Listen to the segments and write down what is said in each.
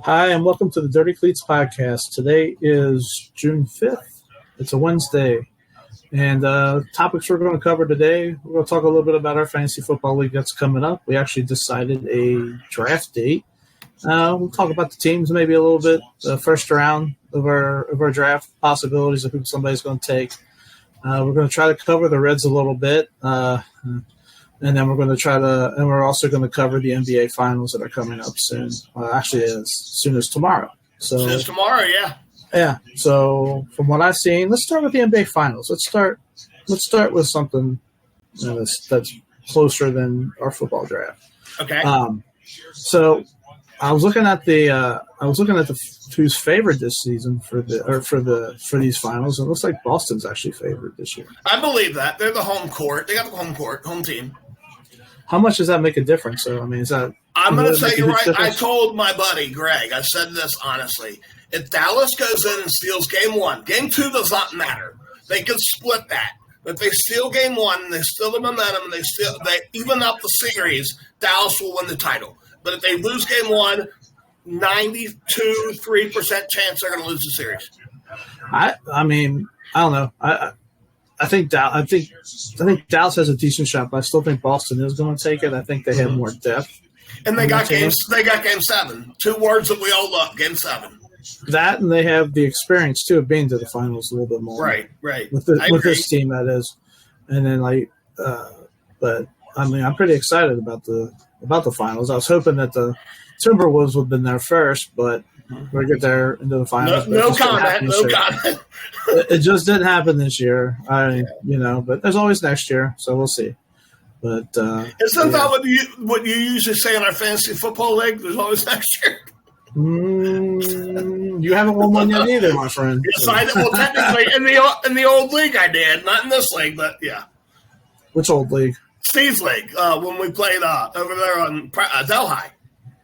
Hi, and welcome to the Dirty Cleats podcast. Today is June 5th. It's a Wednesday. And topics we're going to cover today, we're going to talk a little bit about our fantasy football league that's coming up. We actually decided a draft date. We'll talk about the teams maybe a little bit, the first round of our draft possibilities of who somebody's going to take. We're going to try to cover the Reds a little bit. And then we're going to and we're also going to cover the NBA finals that are coming up soon. Actually, as soon as tomorrow. So soon as tomorrow, yeah. Yeah. So from what I've seen, let's start with the NBA finals. Let's start with something that's closer than our football draft. Okay. So I was looking at who's favored this season for these finals. It looks like Boston's actually favored this year. I believe that. They're the home court. They got the home team. How much does that make a difference? So, I mean, I'm going to tell you right. I told my buddy Greg, I said this honestly. If Dallas goes in and steals game one, game two does not matter. They can split that. But if they steal game one, and they steal the momentum, and they even up the series, Dallas will win the title. But if they lose game one, 92.3% chance they're going to lose the series. I mean, I don't know. I think Dallas has a decent shot, but I still think Boston is going to take it. I think they have more depth. And they got game 7. Two words that we all love, game 7. That, and they have the experience too of being to the finals a little bit more. Right. With this team, that is. And then but I mean, I'm pretty excited about the finals. I was hoping that the Timberwolves would have been there first, but we'll get there into the finals. No comment. It just didn't happen this year. But there's always next year, so we'll see. But isn't that what you usually say in our fantasy football league? There's always next year. You haven't won one yet either, my friend. Yes, I did. Well, technically, in the old league I did, not in this league, but yeah. Which old league? Steve's league, when we played over there on Delhi.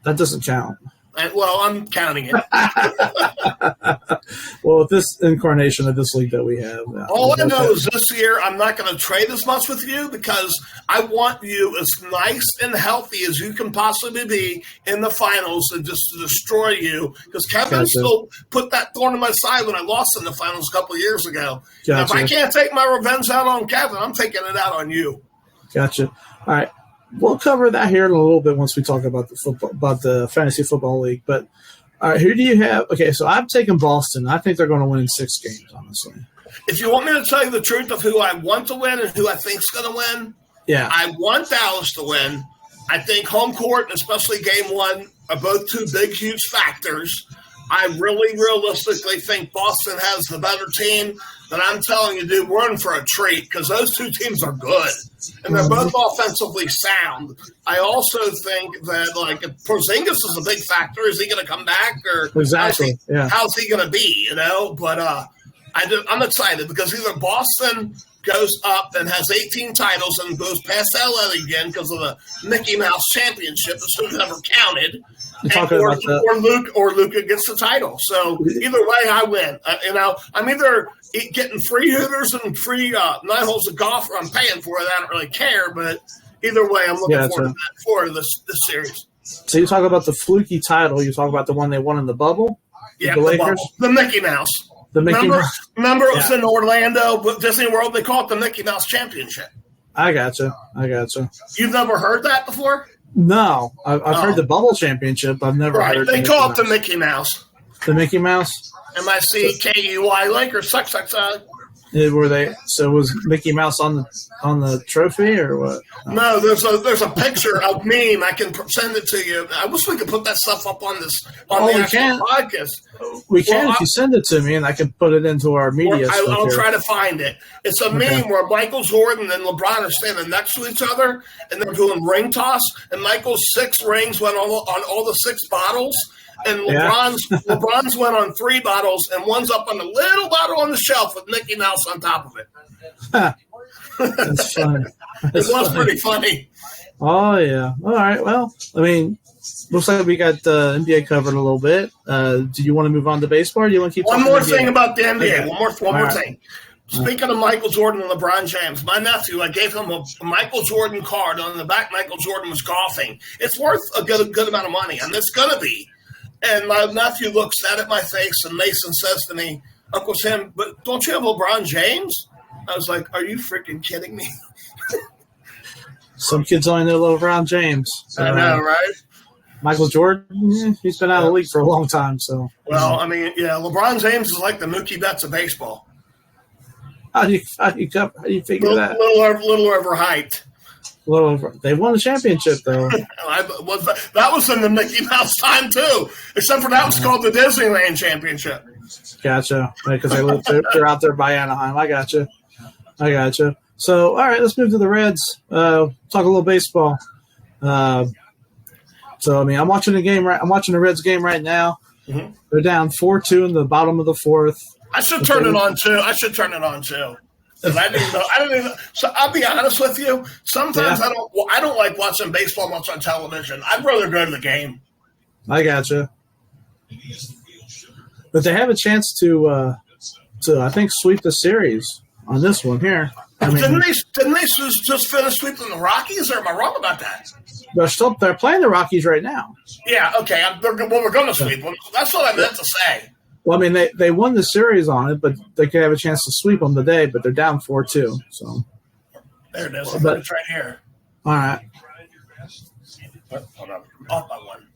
That doesn't count. I'm counting it. Well, with this incarnation of this league that we have. All I know is this year I'm not going to trade as much with you because I want you as nice and healthy as you can possibly be in the finals and just to destroy you. Because Kevin still put that thorn in my side when I lost in the finals a couple of years ago. Gotcha. If I can't take my revenge out on Kevin, I'm taking it out on you. Gotcha. All right. We'll cover that here in a little bit once we talk about the fantasy football league. But all right, who do you have? Okay, so I've taken Boston. I think they're going to win in 6 games, honestly. If you want me to tell you the truth of who I want to win and who I think is going to win, yeah, I want Dallas to win. I think home court, and especially game one, are both two big, huge factors. I really realistically think Boston has the better team. But I'm telling you, dude, we're in for a treat because those two teams are good. And they're both offensively sound. I also think that, if Porzingis is a big factor, is he going to come back? Or exactly. How's he going to be, But I'm excited because either Boston goes up and has 18 titles and goes past LA again because of the Mickey Mouse Championship that's never counted. Or Luka gets the title. So either way, I win. I'm either getting free Hooters and free 9 holes of golf, or I'm paying for it. I don't really care, but either way, I'm looking forward to this series. So you talk about the fluky title. You talk about the one they won in the bubble. Yeah, the Lakers, the Mickey Mouse. Remember, it was in Orlando, but Disney World. They call it the Mickey Mouse Championship. I gotcha. You've never heard that before? No, I've heard the Bubble Championship. I've never heard. They call it the Mickey Mouse. The Mickey Mouse. MICKEY Lakers. Were they? So was Mickey Mouse on the trophy or what? No, there's a picture of meme. I can send it to you. I wish we could put that stuff up on the actual podcast. We can if you send it to me, and I can put it into our media. I'll try to find it. It's a meme where Michael Jordan and LeBron are standing next to each other, and they're doing ring toss. And Michael's 6 rings went on all the 6 bottles. And LeBron's went on 3 bottles, and one's up on the little bottle on the shelf with Mickey Mouse on top of it. That's funny. It was pretty funny. Oh, yeah. All right. Well, I mean, looks like we got the NBA covered a little bit. Do you want to move on to baseball, or do you want to keep one talking more thing about the NBA? Okay. One more thing. Speaking of Michael Jordan and LeBron James, my nephew, I gave him a Michael Jordan card. On the back, Michael Jordan was golfing. It's worth a good amount of money, and it's going to be. And my nephew looks at my face, and Mason says to me, Uncle Sam, but don't you have LeBron James? I was like, are you freaking kidding me? Some kids only know LeBron James. So, I know, right? Michael Jordan, he's been out of the league for a long time. So, well, I mean, yeah, LeBron James is like the Mookie Betts of baseball. How do you figure that? Little overhyped. They won the championship, though. That was in the Mickey Mouse time, too. Except for that was called the Disneyland Championship. Gotcha. Because they're out there by Anaheim. I gotcha. So, all right, let's move to the Reds. Talk a little baseball. So, I mean, I'm watching the Reds game right now. Mm-hmm. They're down 4-2 in the bottom of the fourth. I should turn it on, too. I didn't know. So I'll be honest with you. Sometimes I don't like watching baseball much on television. I'd rather go to the game. I gotcha. But they have a chance to I think sweep the series on this one here. I mean, didn't they just finish sweeping the Rockies? Or am I wrong about that? They're playing the Rockies right now. Yeah. Okay. We're going to sweep them. That's what I meant to say. Well, I mean, they won the series on it, but they could have a chance to sweep them today, but they're down 4-2. So there it is. It's right here. All right. Hold on. Off by one.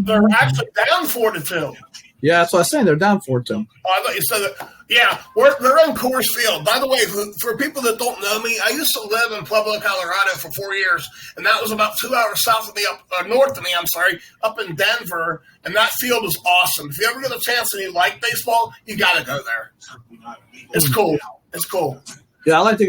They're actually down 4-2. Yeah, that's what I was saying. They're down 4-2. Oh, I thought you said that. Yeah, they're in Coors Field. By the way, for people that don't know me, I used to live in Pueblo, Colorado for 4 years, and that was about 2 hours north of me, up in Denver, and that field is awesome. If you ever get a chance and you like baseball, you got to go there. It's cool. Yeah, I'd like to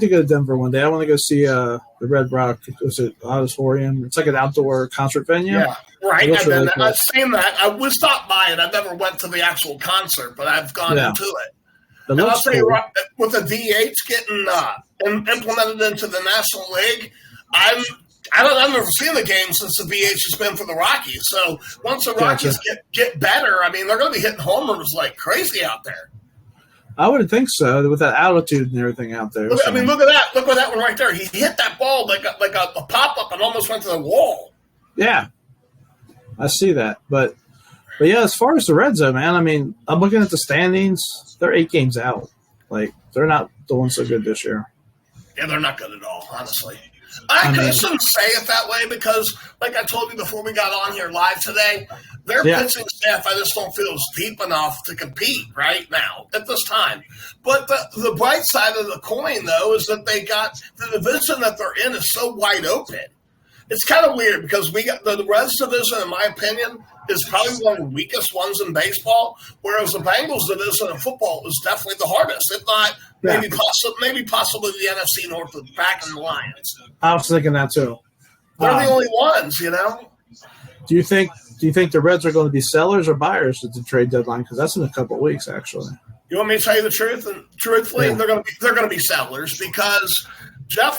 go to Denver one day. I want to go see the Red Rock. Is it Auditorium? It's like an outdoor concert venue. Yeah, right. I've seen that. We stopped by it. I never went to the actual concert, but I've gone into it. And I'll tell you what, with the DH getting implemented into the National League, I've never seen the game since the DH has been for the Rockies. So once the Rockies get better, I mean, they're going to be hitting homers like crazy out there. I wouldn't think so, with that altitude and everything out there. Look at that. Look at that one right there. He hit that ball like a pop-up and almost went to the wall. Yeah. I see that. But yeah, as far as the Reds, though, man, I mean, I'm looking at the standings. They're 8 games out. Like, they're not doing so good this year. Yeah, they're not good at all, honestly. I shouldn't say it that way because, like I told you before we got on here live today, their pitching staff, I just don't feel is deep enough to compete right now at this time. But the bright side of the coin, though, is that they got the division that they're in is so wide open. It's kind of weird because we got the Reds division, in my opinion, is probably one of the weakest ones in baseball, whereas the Bengals division in football is definitely the hardest, if not maybe possibly the NFC North with back in the Lions. I was thinking that too. They're the only ones, you know. Do you think the Reds are going to be sellers or buyers at the trade deadline? Because that's in a couple of weeks, actually. You want me to tell you the truth? And truthfully, they're going to be sellers because Jeff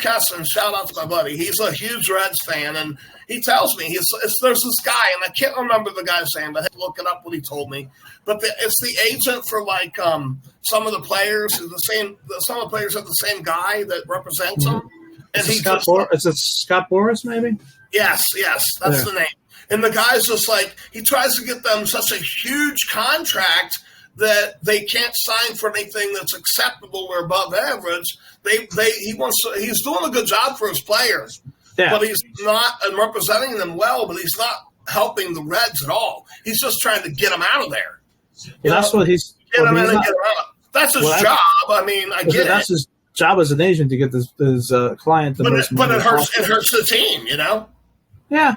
Keston, shout out to my buddy. He's a huge Reds fan, and he tells me there's this guy, and I can't remember the guy's name, but I had to look it up what he told me. But it's the agent for like some of the players. Some of the players have the same guy that represents them. And is it Scott Boras, maybe? Yes, that's the name. And the guy's just like, he tries to get them such a huge contract that they can't sign for anything that's acceptable or above average. He's doing a good job for his players, but he's not representing them well. But he's not helping the Reds at all. He's just trying to get them out of there. That's what he's get them in and get them out. That's his job. I mean, I get it. That's his job as an agent to get his client the most money. But it hurts the team, you know. Yeah,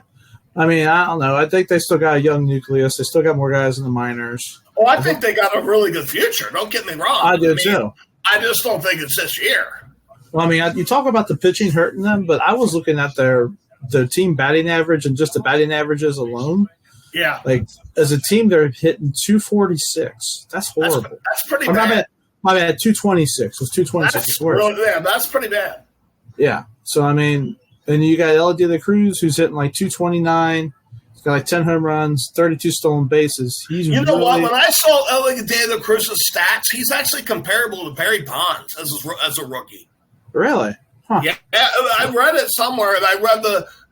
I mean, I don't know. I think they still got a young nucleus. They still got more guys in the minors. Oh, I think they got a really good future. Don't get me wrong. I do too. I just don't think it's this year. Well, I mean, you talk about the pitching hurting them, but I was looking at their team batting average and just the batting averages alone. Yeah. Like, as a team, they're hitting 246. That's horrible. That's pretty bad. My bad, 226. It was 226. It's worse. That's pretty bad. Yeah. So, I mean, and you got Ellie De La Cruz, who's hitting like 229. He's got like 10 home runs, 32 stolen bases. You know what? When I saw Ellie De La Cruz's stats, he's actually comparable to Barry Bonds as a rookie. Really? Huh. Yeah, I read it somewhere, and I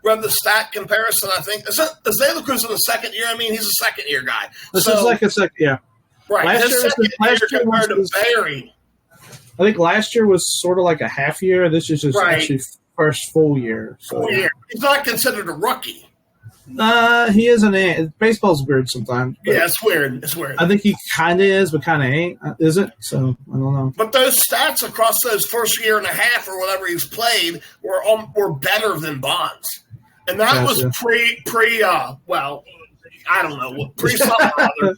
read the stat comparison. I think is De La Cruz in the second year. I mean, he's a second year guy. This is like a second, yeah. Right, Last year compared to Barry. I think last year was sort of like a half year. This is just actually first full year. So yeah, he's not considered a rookie. He isn't. Baseball's weird sometimes. Yeah, it's weird. It's weird. I think he kind of is, but kind of ain't. Is it? So I don't know. But those stats across those first year and a half or whatever he's played were better than Bonds, and that was pre. Well, I don't know, pre something or other.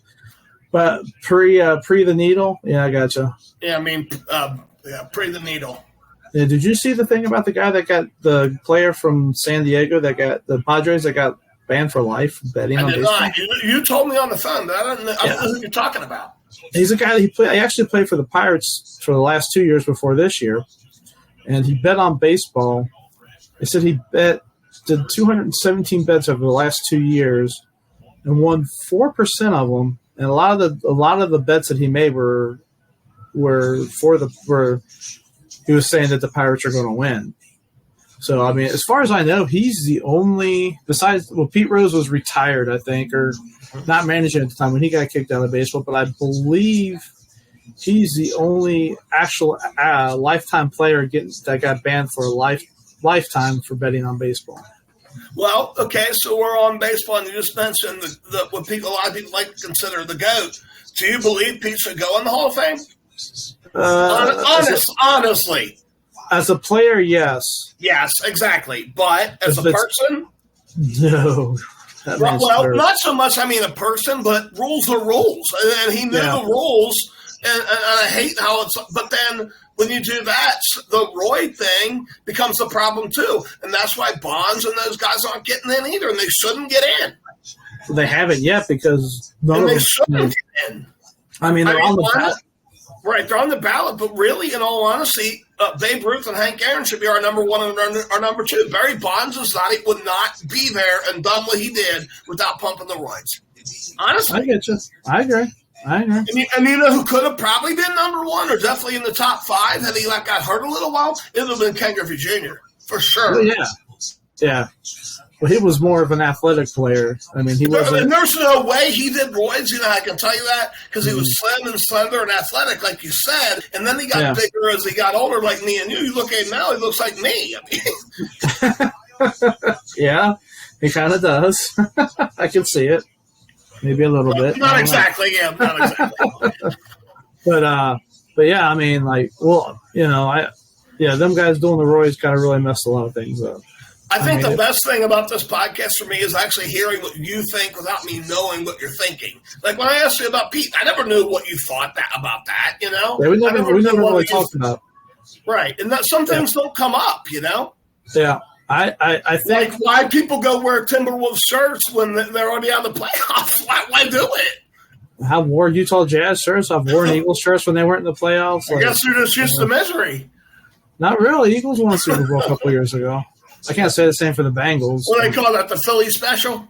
But pre the needle. Yeah, I gotcha. Yeah, I mean, pre the needle. Yeah, did you see the thing about the guy that got the player from San Diego that got the Padres that got banned for life betting on baseball? I did not. You told me on the phone, but I don't know who you're talking about. He's a guy that he actually played for the Pirates for the last 2 years before this year, and he bet on baseball. They said he did 217 bets over the last 2 years and won 4% of them. And a lot of the bets that he made were he was saying that the Pirates are going to win. So, I mean, as far as I know, he's the only – besides – well, Pete Rose was retired, I think, or not managing at the time when he got kicked out of baseball. But I believe he's the only actual lifetime player that got banned for a lifetime for betting on baseball. Well, okay, so we're on baseball, and you just mentioned what a lot of people like to consider the GOAT. Do you believe Pete should go in the Hall of Fame? Honestly. As a player, yes. Yes, exactly. But as a person? No. Well, not so much, a person, but rules are rules. And he knew the rules, and I hate how it's – but then when you do that, the Roy thing becomes a problem too. And that's why Bonds and those guys aren't getting in either, and they shouldn't get in. They haven't yet because none of them shouldn't get in. I mean, they're on the ballot. Right, they're on the ballot, but really, in all honesty, Babe Ruth and Hank Aaron should be our number one and our number two. Barry Bonds would not be there and done what he did without pumping the roids. Honestly. I get you. I agree. And you know who could have probably been number one or definitely in the top five had he got hurt a little while? It would have been Ken Griffey Jr. for sure. Well, yeah. Well, he was more of an athletic player. I mean, he wasn't. And there's no way he did roids. I can tell you that because he was slim and slender and athletic, like you said. And then he got bigger as he got older, like me and you. You look at him now; he looks like me. Yeah, he kind of does. I can see it. Maybe a little bit. Not exactly. Yeah, not exactly. But yeah, I mean, them guys doing the roids kind of really messed a lot of things up. I think the best thing about this podcast for me is actually hearing what you think without me knowing what you're thinking. Like when I asked you about Pete, I never knew what you thought about that, you know? Yeah, we never really talked about it. Right. And that some things don't come up, you know? Yeah. I think. Like why people go wear Timberwolves shirts when they're already on the playoffs. Why do it? I've worn Utah Jazz shirts. I've worn Eagles shirts when they weren't in the playoffs. I guess you're just used to misery. Not really. Eagles won a Super Bowl a couple years ago. I can't say the same for the Bengals. What do they call that? The Philly special?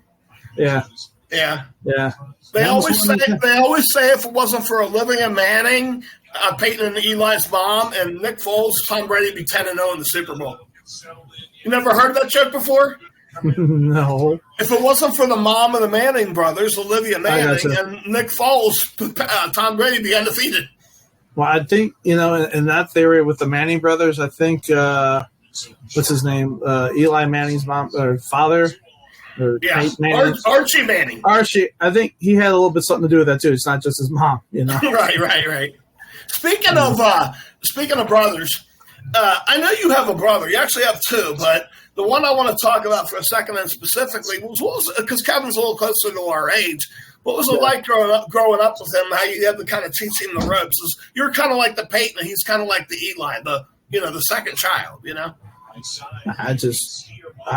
Yeah. Yeah. Yeah. They always say if it wasn't for Olivia Manning, Peyton and Eli's mom, and Nick Foles, Tom Brady would be 10-0 in the Super Bowl. You never heard that joke before? No. If it wasn't for the mom of the Manning brothers, Olivia Manning, and Nick Foles, Tom Brady would be undefeated. Well, I think, in that theory with the Manning brothers, I think what's his name? Eli Manning's mom or father? Or Archie Manning. Archie, I think he had a little bit something to do with that too. It's not just his mom, Right. Speaking of brothers, I know you have a brother. You actually have two, but the one I want to talk about for a second and specifically was because Kevin's a little closer to our age. What was it like growing up with him? How you had to kind of teach him the ropes? You're kind of like the Peyton, and he's kind of like the Eli, the second child. I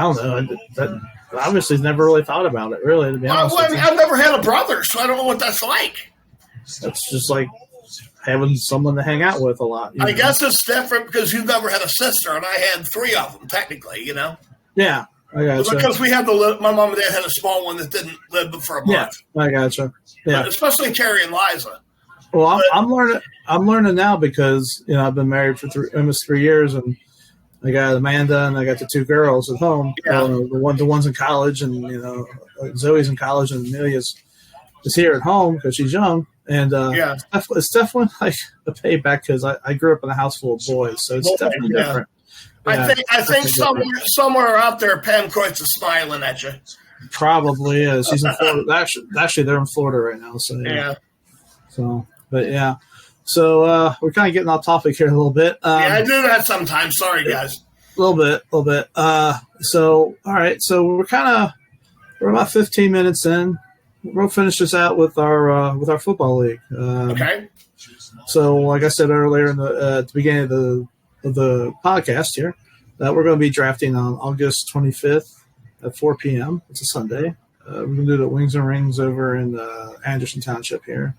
don't know. That obviously never really thought about it. Really, to be honest. I've never had a brother, so I don't know what that's like. That's just like having someone to hang out with a lot. I guess it's different because you've never had a sister, and I had three of them technically. Yeah. I gotcha. Because we had my mom and dad had a small one that didn't live but for a month. Yeah, I gotcha. Yeah, especially Carrie and Liza. Well, I'm learning now because I've been married for almost 3 years, and I got Amanda and I got the two girls at home. Yeah. The ones in college, and Zoe's in college, and Amelia's is here at home because she's young. And it's definitely like a payback because I grew up in a house full of boys, so it's definitely different. Yeah, I think somewhere out there, Pam Kreutz is smiling at you. Probably is. She's in Florida. Actually, they're in Florida right now. So yeah. So, but yeah. So we're kind of getting off topic here a little bit. I do that sometimes. Sorry, guys. A little bit. So all right. So we're about 15 minutes in. We'll finish this out with our football league. Okay. So, like I said earlier at the beginning of the podcast here, that we're going to be drafting on August 25th at 4 p.m. It's a Sunday. We're going to do the Wings and Rings over in Anderson Township here.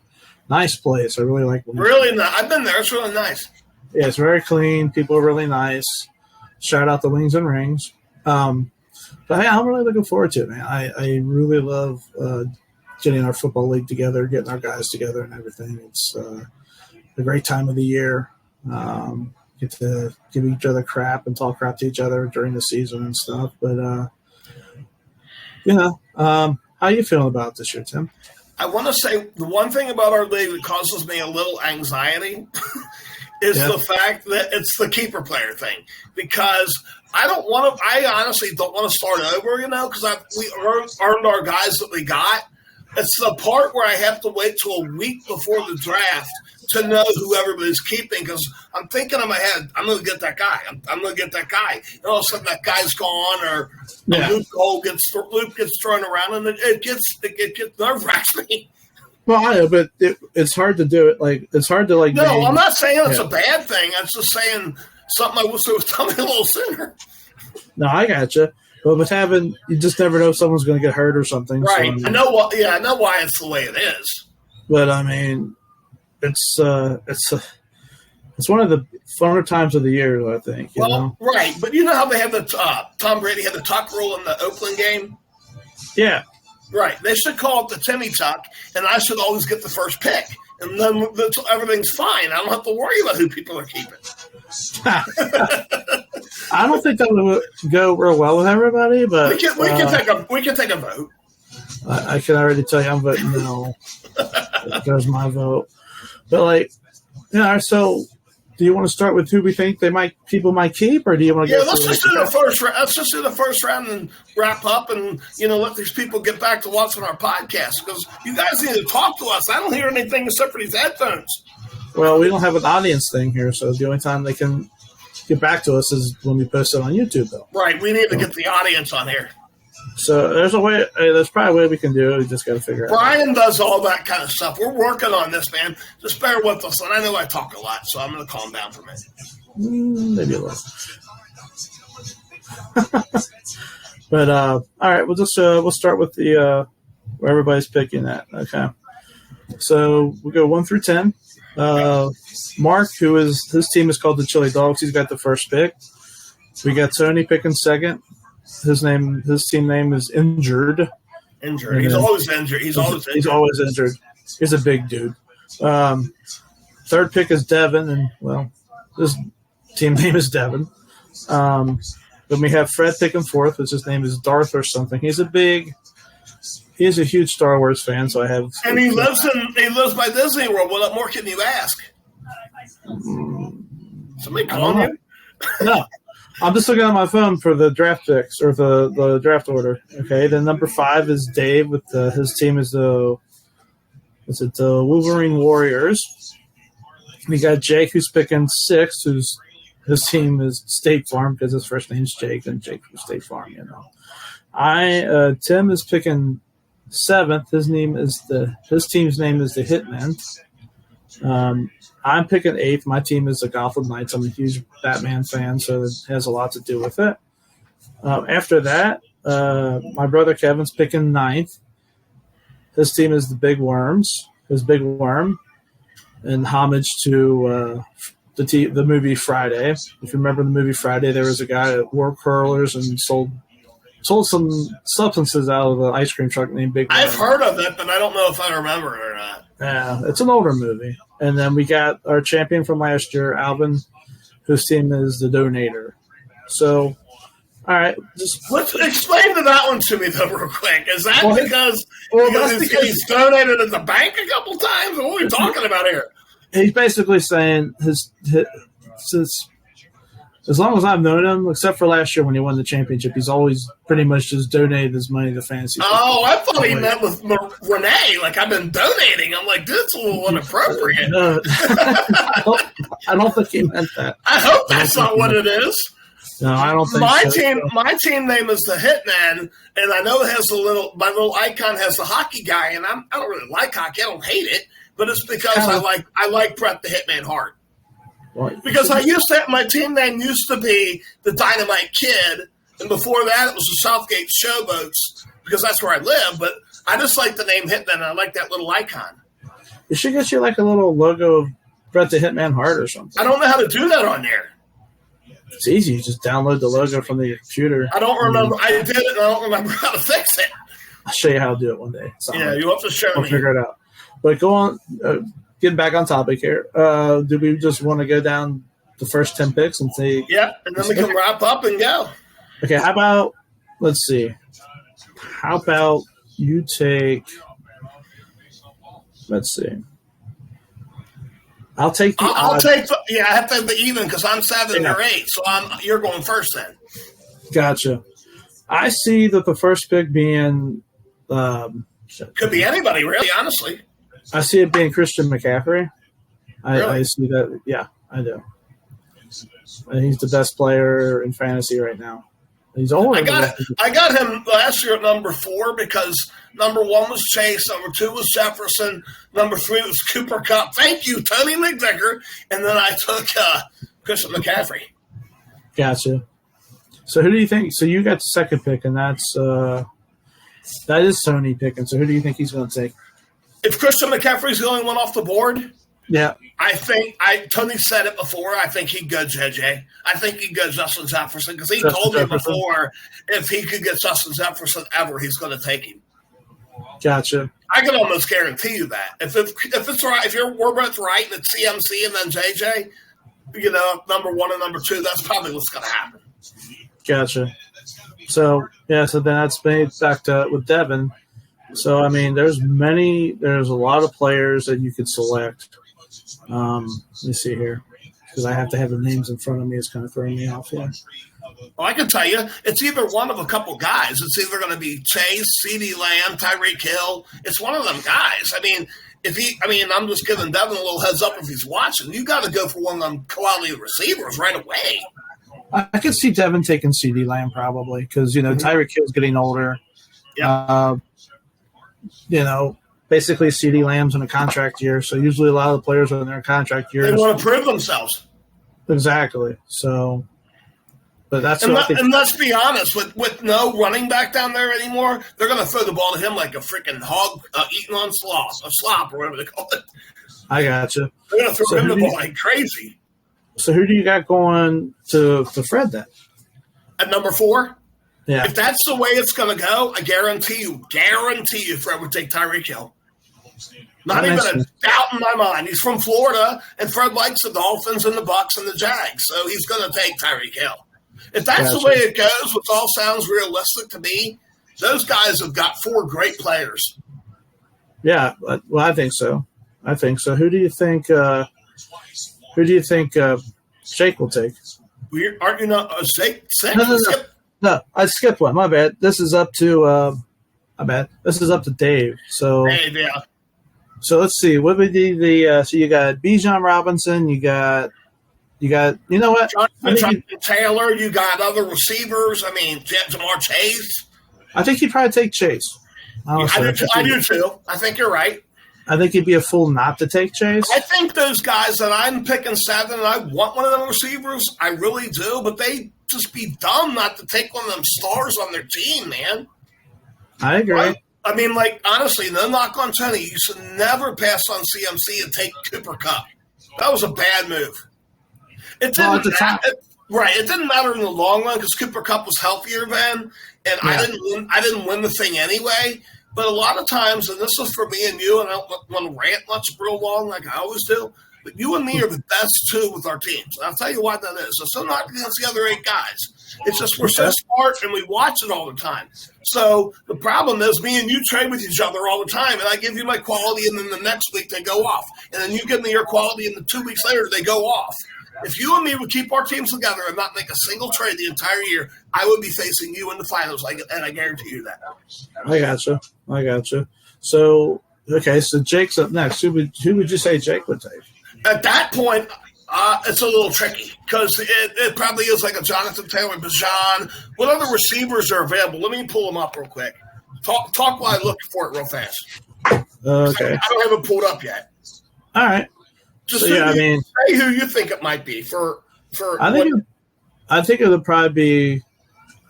Nice place. I really like it. Really nice. I've been there. It's really nice. Yeah, it's very clean. People are really nice. Shout out the Wings and Rings. But hey, I'm really looking forward to it, man. I really love getting our football league together, getting our guys together and everything. It's a great time of the year. Get to give each other crap and talk crap to each other during the season and stuff. But, how are you feeling about this year, Tim? I want to say the one thing about our league that causes me a little anxiety is the fact that it's the keeper player thing. Because I honestly don't want to start over, because we earned our guys that we got. It's the part where I have to wait till a week before the draft to know who everybody's keeping, because I'm thinking in my head, I'm going to get that guy. I'm going to get that guy. And all of a sudden that guy's gone, or loop gets thrown around, and it gets nerve-wracks me. Well, I know, but it's hard to do it. Like, it's hard to like. No, I'm not saying it's a bad thing. I'm just saying something I wish they would tell me a little sooner. No, I gotcha. But with having, you just never know if someone's going to get hurt or something. Right. So, I know why. Yeah, I know why it's the way it is. But I mean, it's one of the funner times of the year, I think. You know? Right. But you know how they have the Tom Brady had the tuck rule in the Oakland game? Yeah. Right. They should call it the Timmy tuck, and I should always get the first pick. And then everything's fine. I don't have to worry about who people are keeping. I don't think that would go real well with everybody, but we can take a vote. I can already tell you I'm voting no. There's my vote. But so do you want to start with who we think people might keep, or do you want to? Yeah, let's just do the first round. Let's just do the first round and wrap up, and let these people get back to watching our podcast, because you guys need to talk to us. I don't hear anything except for these headphones. Well, we don't have an audience thing here, so the only time they can get back to us is when we post it on YouTube, though. Right, we need to get the audience on here. So there's a way. There's probably a way we can do it. We just got to figure it out. Brian does all that kind of stuff. We're working on this, man. Just bear with us. And I know I talk a lot, so I'm going to calm down for a minute. Maybe a little. But all right, we'll start with the where everybody's picking at. Okay. So we'll go 1 through 10. Mark, his team is called the Chili Dogs. He's got the first pick. We got Tony picking second. His team name is Injured. Injured. He's always injured. He's always injured. He's a big dude. Third pick is Devin, and his team name is Devin. Then we have Fred picking fourth, which his name is Darth or something. He's a huge Star Wars fan, so I have. And he lives by Disney World. What more can you ask? Somebody calling you? No. I'm just looking on my phone for the draft picks, or the draft order. Okay, then number 5 is Dave with his team is the Wolverine Warriors. We got Jake who's picking 6th, his team is State Farm because his first name's Jake, and Jake from State Farm. Tim is picking 7th. His team's name is the Hitmen. I'm picking 8th. My team is the Gotham Knights. I'm a huge Batman fan, so it has a lot to do with it. After that, my brother Kevin's picking 9th. His team is the Big Worms. His Big Worm, in homage to the movie Friday. If you remember the movie Friday, there was a guy that wore curlers and sold some substances out of an ice cream truck named Big Worm. I've heard of it, but I don't know if I remember it or not. Yeah, it's an older movie. And then we got our champion from last year, Alvin, whose team is the Donator. So, all right, just Let's explain that one to me though, real quick. Is that because he's donated at the bank a couple times? What are we talking about here? He's basically saying since as long as I've known him, except for last year when he won the championship, he's always pretty much just donated his money to fantasy. Oh, I thought he meant with Renee. Like, I've been donating. I'm like, this is a little inappropriate. No, I don't think he meant that. I hope that's not what it is. No, I don't think my team name is the Hitman, and I know it has my little icon has the hockey guy, and I don't really like hockey. I don't hate it, but it's because I like Bret the Hitman Hart. Right. Because my team name used to be the Dynamite Kid, and before that it was the Southgate Showboats, because that's where I live, but I just like the name Hitman, and I like that little icon. You should get you like a little logo of Bret the Hitman Hart or something. I don't know how to do that on there. It's easy. You just download the logo from the computer. I don't remember. I did it, and I don't remember how to fix it. I'll show you how to do it one day. Yeah, you'll have to show me. I'll figure it out. But go on. Getting back on topic here. Do we just want to go down the first 10 picks and say? Yeah, and then we can wrap up and go. Okay, how about, let's see. How about you take, let's see. I'll take the I have to have the even because I'm 7 or 8, so you're going first then. Gotcha. I see that the first pick being could be anybody, really, honestly. I see it being Christian McCaffrey. Really? I see that. Yeah, I do. And he's the best player in fantasy right now. He's only. I got him last year at number 4 because number 1 was Chase, number 2 was Jefferson, number 3 was Cooper Kupp. Thank you, Tony McVicker, and then I took Christian McCaffrey. Gotcha. So who do you think? So you got the second pick, and that is Tony picking. So who do you think he's going to take? If Christian McCaffrey's the only one off the board, yeah, I think Tony said it before. I think he'd go JJ. I think he'd go Justin Jefferson because he told me before if he could get Justin Jefferson ever, he's going to take him. Gotcha. I can almost guarantee you that if it's right, if we're both right and it's CMC and then JJ, number 1 and number 2, that's probably what's going to happen. Gotcha. So then that's made back to with Devin. So, I mean, there's a lot of players that you could select. Let me see here. Because I have to have the names in front of me. It's kind of throwing me off here. Well, I can tell you, it's either one of a couple guys. It's either going to be Chase, CeeDee Lamb, Tyreek Hill. It's one of them guys. I mean, I'm just giving Devin a little heads up if he's watching. You got to go for one of them quality receivers right away. I could see Devin taking CeeDee Lamb probably because, Tyreek Hill's getting older. Yeah. Basically CeeDee Lamb's in a contract year. So usually a lot of the players are in their contract years. They want to prove themselves. Exactly. So, but that's and let's be honest, with no running back down there anymore, they're going to throw the ball to him like a freaking hog eating on slop or whatever they call it. I gotcha. They're going to throw him the ball like crazy. So who do you got going to Fred then? At number 4? Yeah. If that's the way it's going to go, I guarantee you Fred would take Tyreek Hill. Not even a doubt in my mind. He's from Florida, and Fred likes the Dolphins and the Bucks and the Jags, so he's going to take Tyreek Hill. If that's the way it goes, which all sounds realistic to me, those guys have got 4 great players. Yeah, well, I think so. Who do you think Shake will take? Aren't you not Shake? No, I skipped one. My bad. This is up to This is up to Dave. So Dave, yeah. So let's see. What would be the so you got Bijan Robinson, you got you know what? Jonathan Taylor, you got other receivers. I mean, Jamar Chase. I think he'd probably take Chase. Honestly, I do too. I think you're right. I think he'd be a fool not to take Chase. I think those guys that I'm picking 7, and I want one of them receivers. I really do, but they just be dumb not to take one of them stars on their team, man. I agree. Right? I mean, like, honestly, no knock on Tony. You should never pass on CMC and take Cooper Kupp. That was a bad move. It didn't matter. Right. It didn't matter in the long run because Cooper Kupp was healthier then, and I didn't win the thing anyway. But a lot of times, and this is for me and you, and I don't want to rant much real long like I always do, but you and me are the best 2 with our teams. And I'll tell you why that is. It's not against the other 8 guys. It's just we're so smart and we watch it all the time. So the problem is me and you trade with each other all the time, and I give you my quality, and then the next week they go off. And then you give me your quality, and then 2 weeks later they go off. If you and me would keep our teams together and not make a single trade the entire year, I would be facing you in the finals, and I guarantee you that. I gotcha. So, okay, so Jake's up next. Who would you say Jake would take? At that point, it's a little tricky because it probably is like a Jonathan Taylor, Bijan. What other receivers are available? Let me pull them up real quick. Talk while I look for it real fast. Okay. I don't have it pulled up yet. All right. Just say who you think it might be for. I think it would probably be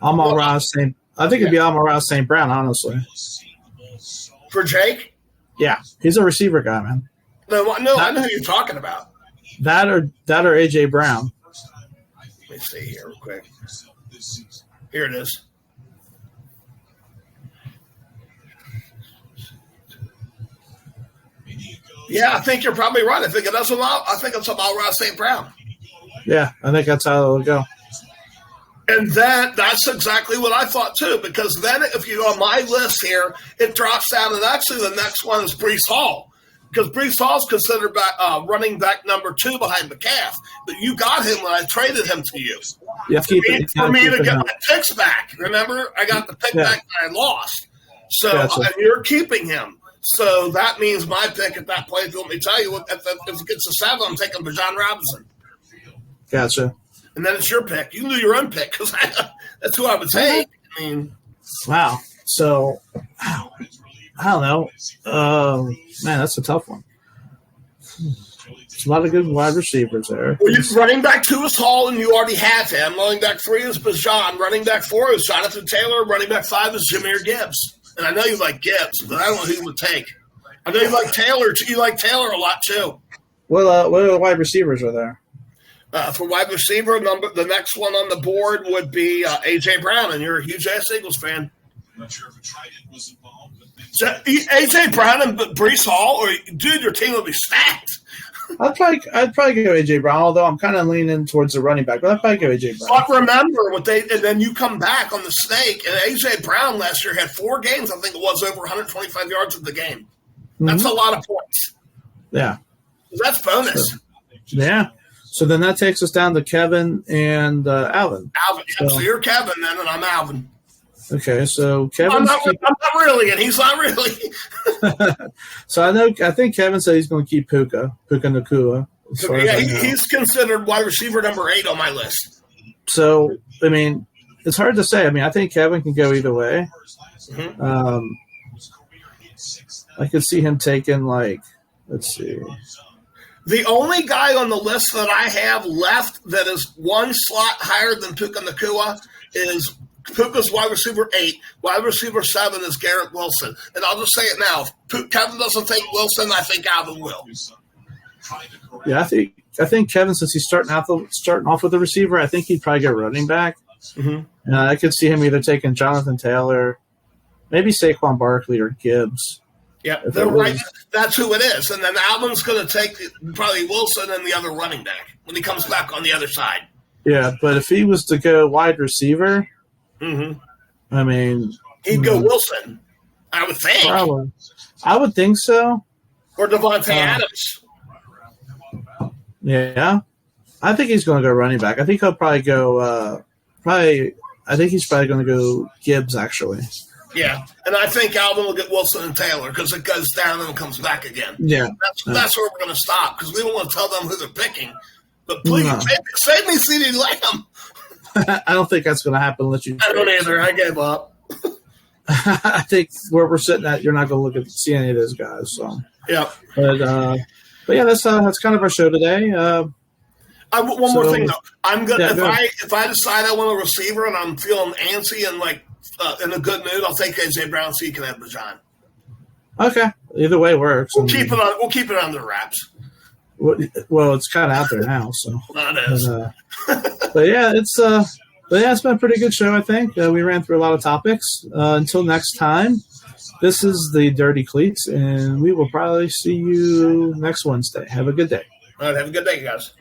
Amon-Ra St. I think it'd be Amon-Ra St. Brown, honestly. For Jake? Yeah, he's a receiver guy, man. No, I know who you're talking about. That or AJ Brown. Let me see here real quick. Here it is. Yeah, I think you're probably right. I think it's Amon-Ra St. Brown. Yeah, I think that's how it'll go. And that's exactly what I thought too, because then if you go on my list here, it drops down, and actually the next one is Breece Hall, because Breece Hall is considered running back number 2 behind McCaff, but you got him when I traded him to you. For me to get my picks back. Remember, I got the pick back that I lost. So and you're keeping him. So that means my pick at that point, let me tell you, if it gets to 7, I'm taking Bijan Robinson. Gotcha. And then it's your pick. You knew your own pick because that's who I would take. I mean, wow. So, I don't know. Man, that's a tough one. There's a lot of good wide receivers there. Well, running back 2 is Hall, and you already have him. Running back 3 is Bijan. Running back 4 is Jonathan Taylor. Running back 5 is Jahmyr Gibbs. And I know you like Gibbs, but I don't know who you would take. I know you like Taylor. You like Taylor a lot too. What other wide receivers are there? For wide receiver, the next one on the board would be A.J. Brown, and you're a huge ass Eagles fan. I'm not sure if a trade was involved. A.J. Brown and Breece Hall, dude, your team will be stacked. I'd probably go A.J. Brown, although I'm kind of leaning towards the running back, but I'd probably go A.J. Brown. But remember, and then you come back on the snake, and A.J. Brown last year had 4 games, I think it was, over 125 yards of the game. That's a lot of points. Yeah. That's bonus. Yeah. So then that takes us down to Kevin and Alvin. Alvin, so you're Kevin then, and I'm Alvin. Okay, so Kevin. I'm not really, and he's not really. So I think Kevin said he's going to keep Puka Nacua. Yeah, he's considered wide receiver number 8 on my list. So I mean, it's hard to say. I mean, I think Kevin can go either way. Mm-hmm. I could see him taking let's see. The only guy on the list that I have left that is one slot higher than Puka Nacua is Puka's wide receiver 8. Wide receiver 7 is Garrett Wilson. And I'll just say it now. If Kevin doesn't take Wilson, I think Alvin will. Yeah, I think Kevin, since he's starting off with a receiver, I think he'd probably get running back. Mm-hmm. I could see him either taking Jonathan Taylor, maybe Saquon Barkley or Gibbs. Yeah, they're right. That's who it is. And then Alvin's going to take probably Wilson and the other running back when he comes back on the other side. Yeah, but if he was to go wide receiver, I mean, he'd go Wilson, I would think. Probably. I would think so. Or Devontae Adams. Yeah. I think he's going to go running back. I think he'll probably go I think he's probably going to go Gibbs, actually. Yeah, and I think Alvin will get Wilson and Taylor because it goes down and comes back again. Yeah. That's where we're going to stop because we don't want to tell them who they're picking. But please, save me CeeDee Lamb. I don't think that's going to happen unless you – I don't either. I gave up. I think where we're sitting at, you're not going to see any of those guys. So yeah. But yeah, that's kind of our show today. One more thing, though. I'm gonna if I decide I want a receiver and I'm feeling antsy and in a good mood, I'll take AJ Brown so you can have Bijan. Okay, either way works. We'll keep it under wraps. Well, it's kind of out there now, so. Well, it is. But yeah, it's been a pretty good show. I think we ran through a lot of topics. Until next time, this is the Dirty Cleats, and we will probably see you next Wednesday. Have a good day. All right, have a good day, guys.